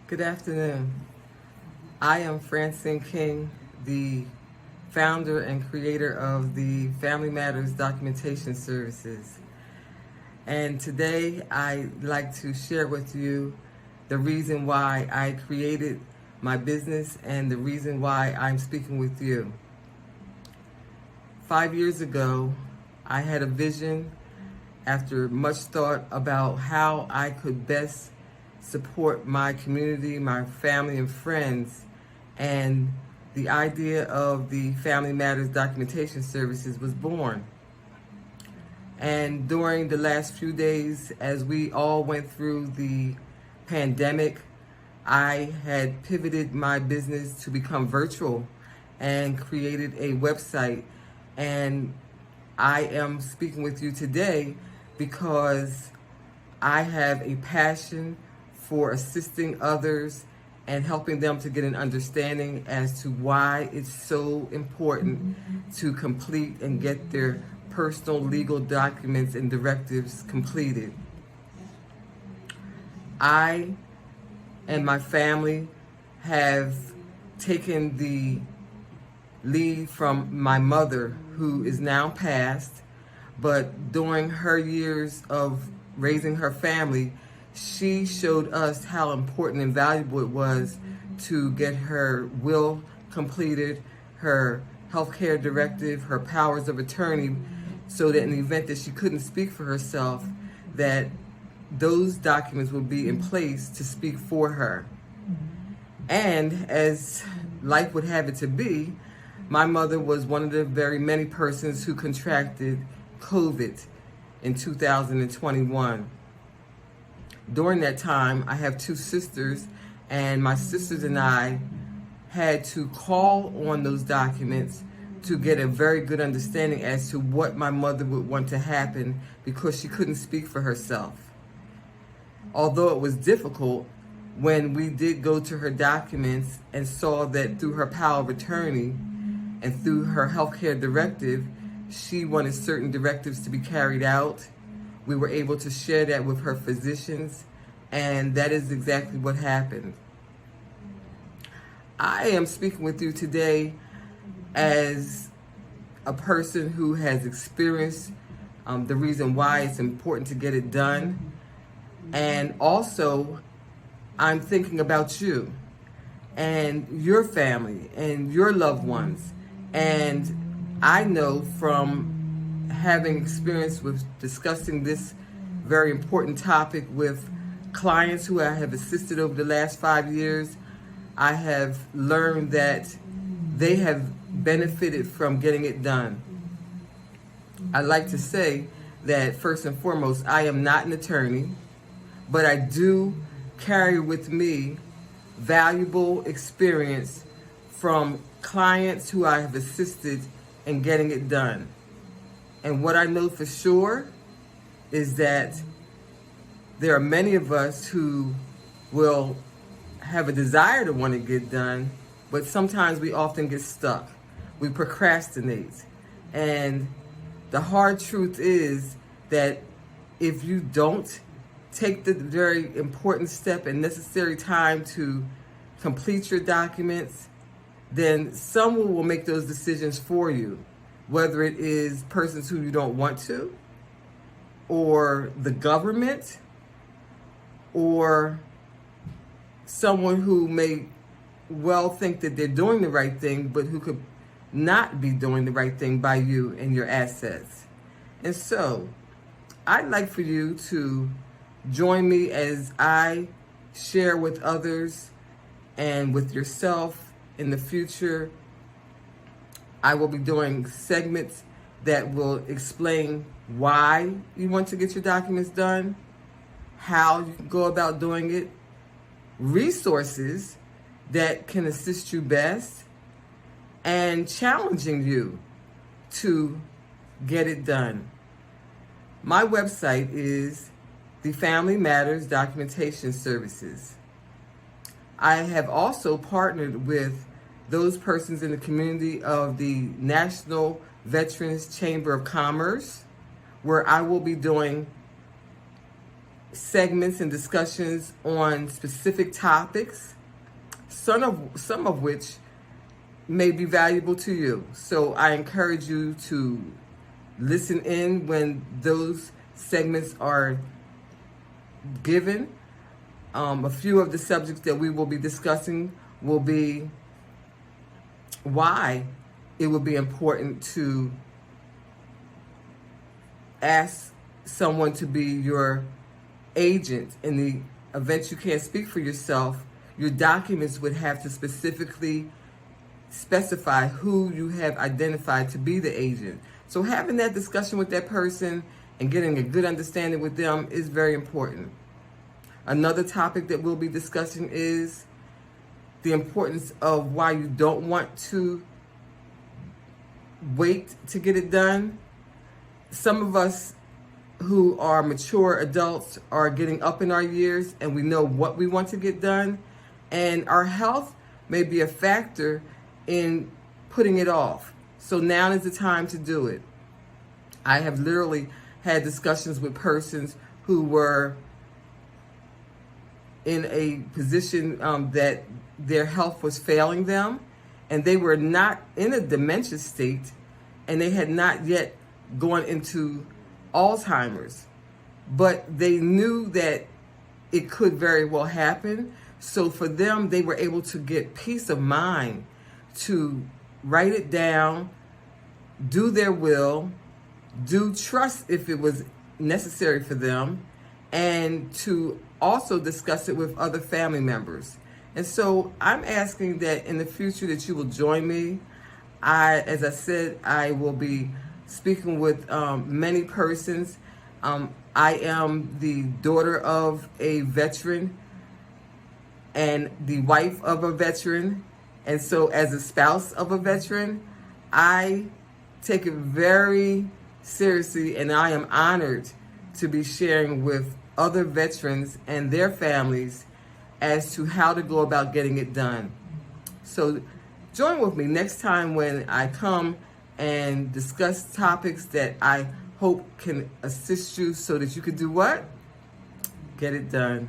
Good afternoon. I am Francine King, the founder and creator of the Family Matters Documentation Services. And today I'd like to share with you the reason why I created my business and the reason why I'm speaking with you. 5 years ago, I had a vision after much thought about how I could best support my community, my family and friends, and the idea of the Family Matters Documentation Services was born. And during the last few days, as we all went through the pandemic, I had pivoted my business to become virtual and created a website. And I am speaking with you today because I have a passion for assisting others and helping them to get an understanding as to why it's so important to complete and get their personal legal documents and directives completed. I and my family have taken the lead from my mother, who is now passed, but during her years of raising her family, she showed us how important and valuable it was to get her will completed, her healthcare directive, her powers of attorney, so that in the event that she couldn't speak for herself, that those documents would be in place to speak for her. And as life would have it to be, my mother was one of the very many persons who contracted COVID in 2021. During that time, I have two sisters, and my sisters and I had to call on those documents to get a very good understanding as to what my mother would want to happen because she couldn't speak for herself. Although it was difficult, when we did go to her documents and saw that through her power of attorney and through her healthcare directive, she wanted certain directives to be carried out, we were able to share that with her physicians, and that is exactly what happened. I am speaking with you today as a person who has experienced the reason why it's important to get it done, and also I'm thinking about you and your family and your loved ones. And I know from having experience with discussing this very important topic with clients who I have assisted over the last 5 years, I have learned that they have benefited from getting it done. I like to say that first and foremost, I am not an attorney, but I do carry with me valuable experience from clients who I have assisted in getting it done. And what I know for sure is that there are many of us who will have a desire to want to get done, but sometimes we often get stuck. We procrastinate. And the hard truth is that if you don't take the very important step and necessary time to complete your documents, then someone will make those decisions for you. Whether it is persons who you don't want to, or the government, or someone who may well think that they're doing the right thing, but who could not be doing the right thing by you and your assets. And so, I'd like for you to join me as I share with others and with yourself in the future. I will be doing segments that will explain why you want to get your documents done, how you can go about doing it, resources that can assist you best, and challenging you to get it done. My website is the Family Matters Documentation Services. I have also partnered with those persons in the community of the National Veterans Chamber of Commerce, where I will be doing segments and discussions on specific topics, some of which may be valuable to you. So I encourage you to listen in when those segments are given. A few of the subjects that we will be discussing will be why it would be important to ask someone to be your agent. In the event you can't speak for yourself, your documents would have to specifically specify who you have identified to be the agent. So having that discussion with that person and getting a good understanding with them is very important. Another topic that we'll be discussing is the importance of why you don't want to wait to get it done. Some of us who are mature adults are getting up in our years and we know what we want to get done, and our health may be a factor in putting it off. So now is the time to do it. I have literally had discussions with persons who were in a position that their health was failing them, and they were not in a dementia state, and they had not yet gone into Alzheimer's, but they knew that it could very well happen. So for them, they were able to get peace of mind to write it down, do their will, do trust if it was necessary for them, and to also discuss it with other family members. And so I'm asking that in the future that you will join me. As I said, I will be speaking with many persons. I am the daughter of a veteran and the wife of a veteran. And so as a spouse of a veteran, I take it very seriously, and I am honored to be sharing with other veterans and their families as to how to go about getting it done. So join with me next time when I come and discuss topics that I hope can assist you so that you can do what? Get it done.